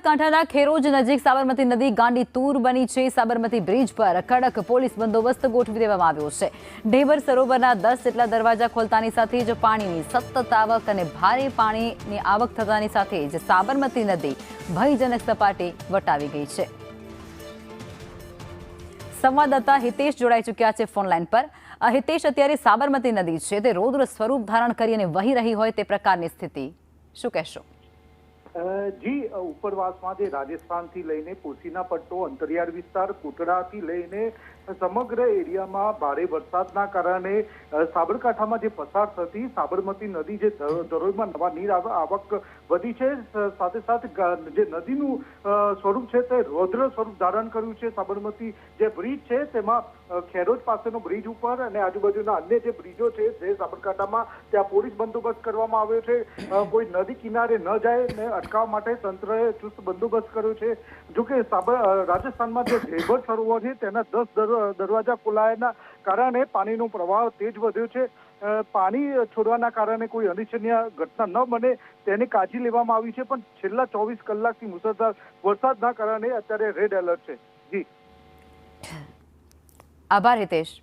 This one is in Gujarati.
સાબરકાંઠાના ખેરોજ નજીક સાબરમતી નદી ગાંડી તૂર બની છે। સાબરમતી બ્રિજ પર કડક પોલીસ બંદોબસ્ત ગોઠવી દેવામાં આવ્યો છે। ઢેબર સરોવરના 10 જેટલા દરવાજા ખોલતાની સાથે જ પાણીની સતત આવક અને ભારે પાણીની આવક થતાની સાથે જ સાબરમતી નદી ભયજનક સપાટી વટાવી ગઈ છે। સંવાદદાતા હિતેશ જોડાઈ ચૂક્યા છે ફોન લાઈન પર। હિતેશ, અત્યારે સાબરમતી નદી છે તે રૌદ્ર સ્વરૂપ ધારણ કરી અને વહી રહી હોય તે પ્રકારની સ્થિતિ શું કહેશો? જી, ઉપરવાસમાં જે રાજસ્થાનથી લઈને પોશીના પટ્ટો, અંતરિયાળ વિસ્તાર, કોટડાથી લઈને સમગ્ર એરિયામાં ભારે વરસાદના કારણે સાબરકાંઠામાં જે પસાર થતી સાબરમતી નદી જે ધરોઈમાં નવા નીર આવક વધી છે, સાથે સાથે જે નદીનું સ્વરૂપ છે તે રૌદ્ર સ્વરૂપ ધારણ કર્યું છે। સાબરમતી જે બ્રિજ છે તેમાં ખેરોજ પાસેનો બ્રિજ ઉપર અને આજુબાજુના અન્ય જે બ્રિજો છે જે સાબરકાંઠામાં ત્યાં પોલીસ બંદોબસ્ત કરવામાં આવ્યો છે। કોઈ નદી કિનારે ન જાય ને અટકાવવા માટે તંત્રએ ચુસ્ત બંદોબસ્ત કર્યો છે। જોકે રાજસ્થાનમાં જે ઢેબર સરોવર છે તેના 10 દરવાજા ખોલાયાના કારણે પાણીનો પ્રવાહ તેજ વધ્યો છે। પાણી છોડવાના કારણે કોઈ અનિચ્છનીય ઘટના ન બને તેની કાળજી લેવામાં આવી છે, પણ છેલ્લા 24 કલાકથી મુસળધાર વરસાદના કારણે અત્યારે રેડ એલર્ટ છે। જી, આભાર હિતેશ।